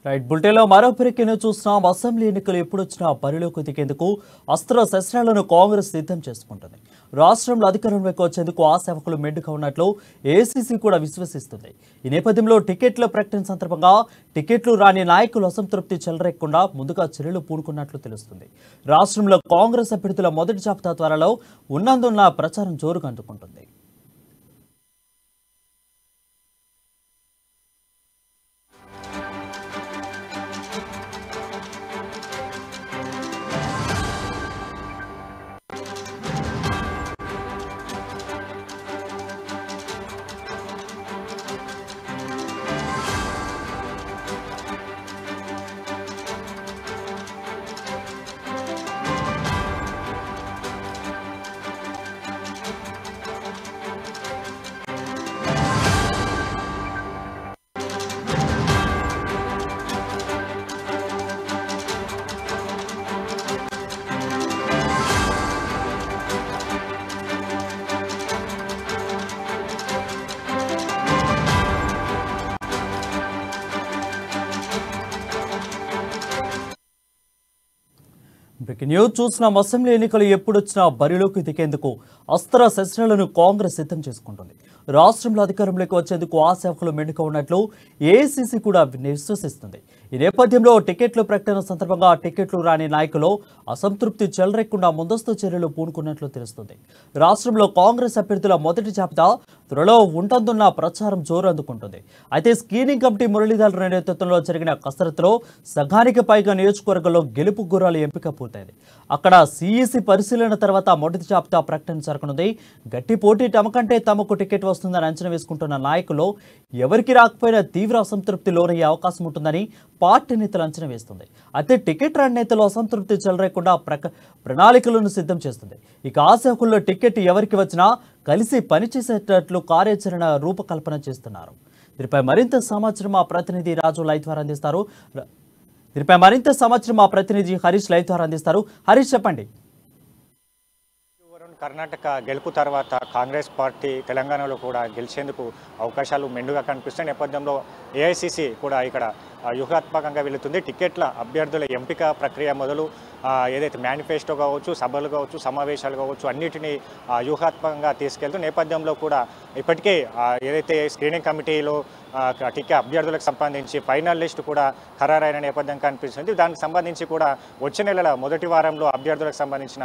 Right బులెటిన్లో మరో breaking చూస్తున్నాం. అసెంబ్లీ ఎన్నికలు ఎప్పుడొచ్చినా బరిలోకి దిగేందుకు అస్త్ర శస్త్రాలను కాంగ్రెస్ సిద్ధం చేసుకుంటుంది. రాష్ట్రంలో అధికారంలోకి వచ్చేందుకు ఆ సేవకులు మెండుగా ఉన్నట్లు ఏఐసీసీ కూడా విశ్వసిస్తుంది. ఈ నేపథ్యంలో టికెట్ల ప్రకటన సందర్భంగా టికెట్లు రాని నాయకులు అసంతృప్తి చెలరేకుండా ముందుగా చర్యలు పూనుకున్నట్లు తెలుస్తుంది. రాష్ట్రంలో కాంగ్రెస్ అభ్యర్థుల మొదటి జాబితా త్వరలో ఉన్నందున ప్రచారం జోరుగా అందుకుంటుంది. బ్రేకింగ్ న్యూస్ చూస్తున్నాం. అసెంబ్లీ ఎన్నికలు ఎప్పుడొచ్చినా బరిలోకి దిగేందుకు అస్త్ర శస్త్రాలను కాంగ్రెస్ సిద్ధం చేసుకుంటుంది. రాష్ట్రంలో అధికారంలోకి వచ్చేందుకు ఆ సేవకులు మెండుగా ఉన్నట్లు ఏఐసీసీ కూడా విశ్వసిస్తుంది. ఈ నేపథ్యంలో టికెట్ల ప్రకటన సందర్భంగా టికెట్లు రాని నాయకులు అసంతృప్తి చెలరేకుండా ముందస్తు చర్యలు పూనుకున్నట్లు తెలుస్తుంది. రాష్ట్రంలో కాంగ్రెస్ అభ్యర్థుల మొదటి జాబితా త్వరలో ఉంటుందన్న ప్రచారం జోరు అందుకుంటుంది. అయితే స్క్రీనింగ్ కమిటీ మురళీధర్ నేతృత్వంలో జరిగిన కసరత్తులో సగానికి పైగా నియోజకవర్గంలో గెలుపు గుర్రాల ఎంపిక పూర్తయింది. అక్కడ సిఈసి పరిశీలన తర్వాత మొదటి జాబితా ప్రకటన జరగనుంది. గట్టి పోటీ తమకంటే తమకు టికెట్ వస్తుందని అంచనా వేసుకుంటున్న నాయకులు ఎవరికి రాకపోయినా తీవ్ర అసంతృప్తి లోనయ్యే అవకాశం ఉంటుందని పార్టీ నేతలు అంచనా వేస్తుంది. అయితే టికెట్ రాని నేతలు అసంతృప్తి చెలరేకుండా ప్రణాళికలను సిద్ధం చేస్తుంది. ఇక ఆ సేవకుల్లో టికెట్ ఎవరికి వచ్చినా కలిసి పనిచేసేటట్లు కార్యాచరణ రూపకల్పన చేస్తున్నారు. దీనిపై మరింత సమాచారం మా ప్రతినిధి రాజు లైవ్ ద్వారా అందిస్తారు. హరీష్ లైవ్ ద్వారా అందిస్తారు. హరీష్, చెప్పండి. కర్ణాటక గెలుపు తర్వాత కాంగ్రెస్ పార్టీ తెలంగాణలో కూడా గెలిచేందుకు అవకాశాలు మెండుగా కనిపిస్తున్న నేపథ్యంలో ఏఐసీసీ కూడా ఇక్కడ వ్యూహాత్మకంగా వెళుతుంది. టికెట్ల అభ్యర్థుల ఎంపిక ప్రక్రియ మొదలు ఏదైతే మేనిఫెస్టో కావచ్చు, సభలు కావచ్చు, సమావేశాలు కావచ్చు, అన్నిటినీ వ్యూహాత్మకంగా తీసుకెళ్తూ నేపథ్యంలో కూడా ఇప్పటికే ఏదైతే స్క్రీనింగ్ కమిటీలో టికెట్ అభ్యర్థులకు సంబంధించి ఫైనల్ లిస్ట్ కూడా ఖరారైన నేపథ్యం కనిపిస్తుంది. దానికి సంబంధించి కూడా వచ్చే నెలల మొదటి వారంలో అభ్యర్థులకు సంబంధించిన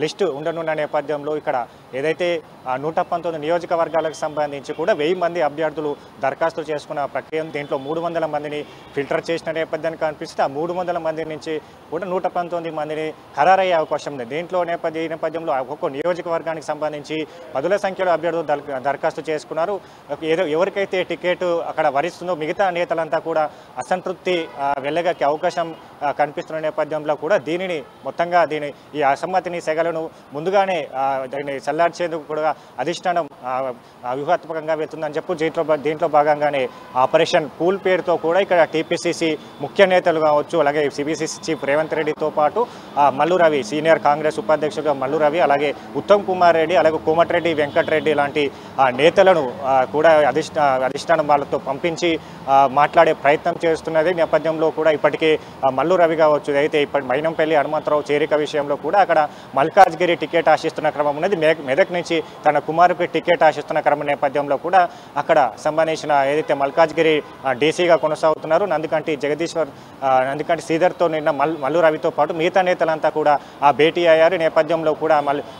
లిస్టు ఉండనున్న నేపథ్యంలో ఇక్కడ ఏదైతే 119 నియోజకవర్గాలకు సంబంధించి కూడా 1000 మంది అభ్యర్థులు దరఖాస్తు చేసుకున్న ప్రక్రియ, దీంట్లో 300 మందిని ఫిల్టర్ చేసిన నేపథ్యాన్ని కనిపిస్తుంది. ఆ 300 మంది నుంచి కూడా 119 మందిని ఖరారయ్యే అవకాశం ఉంది. దీంట్లో ఈ నేపథ్యంలో ఒక్కొక్క నియోజకవర్గానికి సంబంధించి పదుల సంఖ్యలో అభ్యర్థులు దరఖాస్తు చేసుకున్నారు. ఎవరికైతే టికెట్ అక్కడ వరిస్తుందో మిగతా నేతలంతా కూడా అసంతృప్తి వెళ్ళగక్కే అవకాశం కనిపిస్తున్న నేపథ్యంలో కూడా మొత్తంగా ఈ అసమ్మతిని సెగలను ముందుగానే దాన్ని చల్లార్చేందుకు కూడా అధిష్టానం వ్యూహాత్మకంగా వెళ్తుందని చెప్పు. దీంట్లో భాగంగానే ఆపరేషన్ కూల్ పేరుతో కూడా ఇక్కడ టీపీసీసీ ముఖ్య నేతలు కావచ్చు, అలాగే సిబిసిసి చీఫ్ రేవంత్ రెడ్డితో పాటు మల్లు రవి, సీనియర్ కాంగ్రెస్ ఉపాధ్యక్షుడు మల్లు రవి, అలాగే ఉత్తమ్ కుమార్ రెడ్డి, అలాగే కోమటిరెడ్డి వెంకటరెడ్డి లాంటి నేతలను కూడా అధిష్టానం వాళ్ళతో పంపించి మాట్లాడే ప్రయత్నం చేస్తున్నది. నేపథ్యంలో కూడా ఇప్పటికే మల్లు రవి కావచ్చు, అయితే ఇప్పటి మైనంపల్లి హనుమంతరావు చేరిక విషయంలో కూడా అక్కడ మల్కాజ్గిరి టికెట్ ఆశిస్తున్న క్రమం ఉన్నది. మెదక్ నుంచి తన కుమారుకి టికెట్ ఆశిస్తున్న క్రమం నేపథ్యంలో కూడా అక్కడ సంబంధించిన ఏదైతే మల్కాజ్గిరి డీసీగా కొనసాగుతున్నారు నందికంటి శ్రీధర్తో నిన్న మల్లు రవితో పాటు మిగతా నేతలంతా కూడా భేటీ అయ్యారు. నేపథ్యంలో కూడా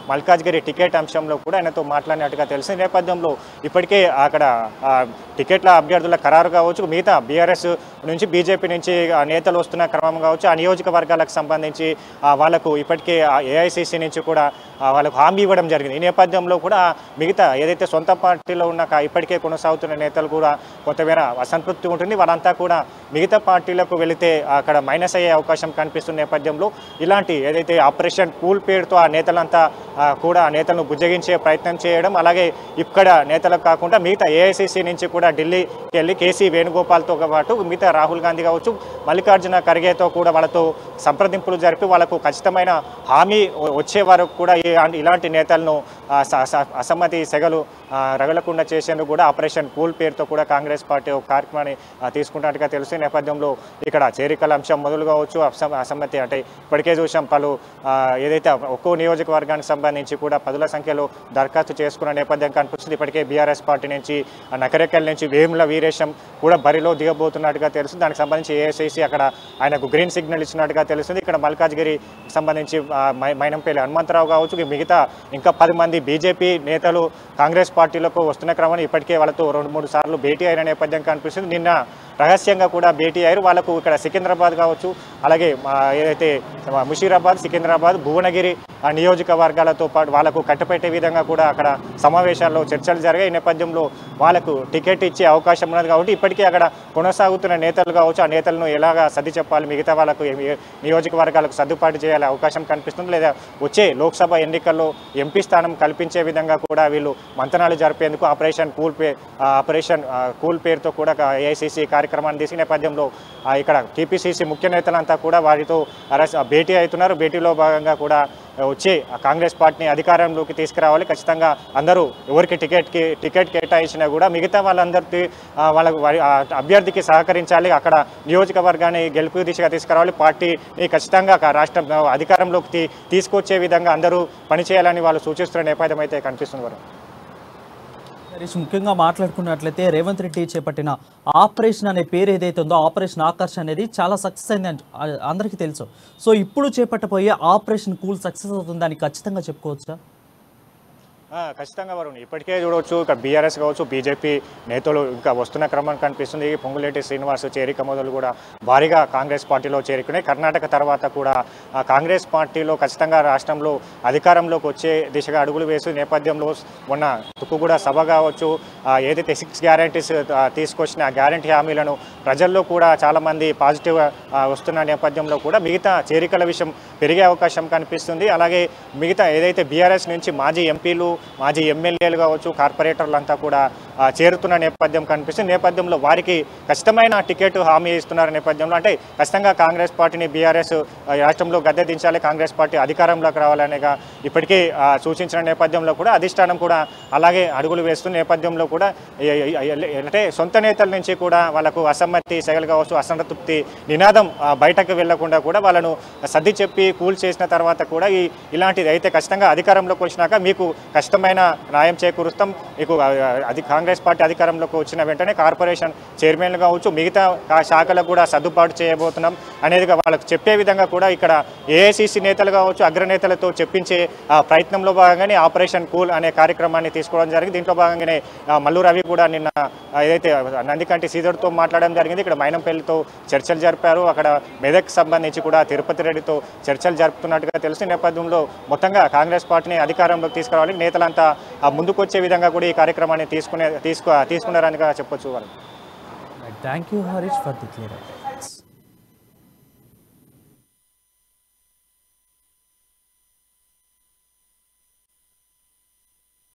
మల్కాజ్గిరి టికెట్ అంశంలో కూడా ఆయనతో మాట్లాడినట్టుగా తెలిసిన నేపథ్యంలో ఇప్పటికే అక్కడ టికెట్ల అభ్యర్థుల ఖరారు కావచ్చు, మిగతా బీఆర్ఎస్ నుంచి బీజేపీ నుంచి నేతలు వస్తున్న క్రమం కావచ్చు, ఆ నియోజకవర్గాలకు సంబంధించి వాళ్ళకు ఇప్పటికే ఏఐసీసీ నుంచి కూడా వాళ్ళకు హామీ ఇవ్వడం జరిగింది. ఈ నేపథ్యంలో కూడా మిగతా ఏదైతే సొంత పార్టీలో ఉన్న ఇప్పటికే కొనసాగుతున్న నేతలు కూడా కొంతమేర అసంతృప్తి ఉంటుంది. వాళ్ళంతా కూడా మిగతా పార్టీలకు వెళితే అక్కడ మైనస్ అయ్యే అవకాశం కనిపిస్తున్న నేపథ్యంలో ఇలాంటి ఏదైతే ఆపరేషన్ కూల్ పేరుతో ఆ నేతలంతా కూడా నేతలను బుజ్జగించే ప్రయత్నం చేయడం, అలాగే ఇక్కడ నేతలకు కాకుండా మిగతా ఏఐసీసీ నుంచి కూడా ఢిల్లీకి వెళ్ళి కేసీ వేణుగోపాల్తో పాటు మిగతా రాహుల్ గాంధీ కావచ్చు, మల్లికార్జున ఖర్గేతో కూడా వాళ్ళతో సంప్రదింపులు జరిపి వాళ్ళకు ఖచ్చితమైన హామీ వచ్చే వరకు కూడా ఇలాంటి నేతలను అసమ్మతి సెగలు రగలకుండా చేసేందుకు కూడా ఆపరేషన్ కూల్ పేరుతో కూడా కాంగ్రెస్ పార్టీ ఒక కార్యక్రమాన్ని తీసుకుంటున్నట్టుగా తెలుసు. నేపథ్యంలో ఇక్కడ చేరికల అంశం మొదలు కావచ్చు, అసమ్మతి అంటే ఇప్పటికే చూసాం పలు ఏదైతే ఒక్కో నియోజకవర్గానికి సంబంధించి కూడా పదుల సంఖ్యలో దరఖాస్తు చేసుకున్న నేపథ్యం కనిపిస్తుంది. ఇప్పటికే బీఆర్ఎస్ పార్టీ నుంచి నకరేకల్ నుంచి వేముల వీరేశం కూడా బరిలో దిగబోతున్నట్టుగా తెలుస్తుంది. దానికి సంబంధించి ఏఐసీసీ అక్కడ ఆయనకు గ్రీన్ సిగ్నల్ ఇచ్చినట్టుగా తెలుస్తుంది. ఇక్కడ మల్కాజ్గిరి సంబంధించి మైనంపల్లి హనుమంతరావు కావచ్చు, మిగతా ఇంకా 10 మంది బీజేపీ నేతలు కాంగ్రెస్ పార్టీలకు వస్తున్న క్రమంలో ఇప్పటికే వాళ్ళతో 2-3 సార్లు భేటీ అయిన నేపథ్యం కనిపిస్తుంది. నిన్న రహస్యంగా కూడా భేటీ అయ్యారు. వాళ్ళకు ఇక్కడ సికింద్రాబాద్ కావచ్చు, అలాగే ఏదైతే ముషీరాబాద్, సికింద్రాబాద్, భువనగిరి నియోజకవర్గాలతో పాటు వాళ్ళకు కట్టపెట్టే విధంగా కూడా అక్కడ సమావేశాల్లో చర్చలు జరిగాయి. ఈ నేపథ్యంలో వాళ్ళకు టికెట్ ఇచ్చే అవకాశం ఉన్నది కాబట్టి ఇప్పటికే అక్కడ కొనసాగుతున్న నేతలు కావచ్చు, ఆ నేతలను ఎలాగా సర్ది చెప్పాలి, మిగతా వాళ్ళకు నియోజకవర్గాలకు సర్దుబాటు చేయాలి అవకాశం కనిపిస్తుంది. లేదా వచ్చే లోక్సభ ఎన్నికల్లో ఎంపీ స్థానం కల్పించే విధంగా కూడా వీళ్ళు మంతనాలు జరిపేందుకు ఆపరేషన్ కూల్ పేరుతో కూడా ఏఐసీసీ కార్యక్రమాన్ని తీసుకునే నేపథ్యంలో ఇక్కడ టీపీసీసీ ముఖ్య నేతలంతా కూడా వారితో భేటీ అవుతున్నారు. భేటీలో భాగంగా కూడా వచ్చి కాంగ్రెస్ పార్టీని అధికారంలోకి తీసుకురావాలి, ఖచ్చితంగా అందరూ ఎవరికి టికెట్ కేటాయించినా కూడా మిగతా వాళ్ళందరికీ వాళ్ళకు అభ్యర్థికి సహకరించాలి, అక్కడ నియోజకవర్గాన్ని గెలుపు దిశగా తీసుకురావాలి, పార్టీని ఖచ్చితంగా రాష్ట్రం అధికారంలోకి తీసుకొచ్చే విధంగా అందరూ పనిచేయాలని వాళ్ళు సూచిస్తున్న నేపథ్యం అయితే కనిపిస్తుంది. హరీష్, ముఖ్యంగా మాట్లాడుకున్నట్లయితే రేవంత్ రెడ్డి చేపట్టిన ఆపరేషన్ అనే పేరు ఏదైతే ఉందో ఆపరేషన్ ఆకర్ష్ అనేది చాలా సక్సెస్ అయింది అందరికీ తెలుసు. సో ఇప్పుడు చేపట్టబోయే ఆపరేషన్ కూల్ సక్సెస్ అవుతుందని ఖచ్చితంగా చెప్పుకోవచ్చా? ఖచ్చితంగా వరుణ్, ఇప్పటికే చూడవచ్చు ఇక్కడ బీఆర్ఎస్ కావచ్చు, బీజేపీ నేతలు ఇంకా వస్తున్న క్రమం కనిపిస్తుంది. పొంగులేటి శ్రీనివాస్ చేరిక మొదలు కూడా భారీగా కాంగ్రెస్ పార్టీలో చేరుకునే కర్ణాటక తర్వాత కూడా కాంగ్రెస్ పార్టీలో ఖచ్చితంగా రాష్ట్రంలో అధికారంలోకి వచ్చే దిశగా అడుగులు వేసే నేపథ్యంలో మొన్న తుక్కుగూడ సభ కావచ్చు, ఏదైతే 6 గ్యారంటీస్ తీసుకొచ్చిన ఆ గ్యారంటీ హామీలను ప్రజల్లో కూడా చాలామంది పాజిటివ్గా వస్తున్న నేపథ్యంలో కూడా మిగతా చేరికల విషయం పెరిగే అవకాశం కనిపిస్తుంది. అలాగే మిగతా ఏదైతే బీఆర్ఎస్ నుంచి మాజీ ఎంపీలు, మాజీ ఎమ్మెల్యేలు కావచ్చు, కార్పొరేటర్లు అంతా కూడా చేరుతున్న నేపథ్యం కనిపిస్తుంది. నేపథ్యంలో వారికి ఖచ్చితమైన టికెట్ హామీ ఇస్తున్న నేపథ్యంలో అంటే ఖచ్చితంగా కాంగ్రెస్ పార్టీని బీఆర్ఎస్ రాష్ట్రంలో గద్దె దించాలి, కాంగ్రెస్ పార్టీ అధికారంలోకి రావాలనేగా ఇప్పటికే సూచించిన నేపథ్యంలో కూడా అధిష్టానం కూడా అలాగే అడుగులు వేస్తున్న నేపథ్యంలో కూడా అంటే సొంత నేతల నుంచి కూడా వాళ్ళకు అసమ్మతి సెగలు కావచ్చు, అసంతృప్తి నినాదం బయటకు వెళ్లకుండా కూడా వాళ్ళను సర్ది చెప్పి కూల్ చేసిన తర్వాత కూడా ఇలాంటిది అయితే ఖచ్చితంగా అధికారంలోకి వచ్చినాక మీకు ఖచ్చితమైన న్యాయం చేకూరుస్తాం, మీకు కాంగ్రెస్ పార్టీ అధికారంలోకి వచ్చిన వెంటనే కార్పొరేషన్ చైర్మన్లు కావచ్చు, మిగతా శాఖలకు కూడా సర్దుబాటు చేయబోతున్నాం అనేదిగా వాళ్ళకు చెప్పే విధంగా కూడా ఇక్కడ ఏఐసీసీ నేతలు కావచ్చు, అగ్రనేతలతో చెప్పించే ప్రయత్నంలో భాగంగానే ఆపరేషన్ కూల్ అనే కార్యక్రమాన్ని తీసుకోవడం జరిగింది. దీంట్లో భాగంగానే మల్లు రవి కూడా నిన్న ఏదైతే నందికంటి శ్రీధర్తో మాట్లాడడం జరిగింది. ఇక్కడ మైనంపల్లితో చర్చలు జరిపారు, అక్కడ మెదక్ సంబంధించి కూడా తిరుపతి రెడ్డితో చర్చలు జరుపుతున్నట్టుగా తెలిసిన నేపథ్యంలో మొత్తంగా కాంగ్రెస్ పార్టీని అధికారంలోకి తీసుకురావాలి, నేతలంతా ముందుకు వచ్చే విధంగా కూడా ఈ కార్యక్రమాన్ని తీసుకున్నారనిగా చెప్పొచ్చు. Thank you Harish for the clear.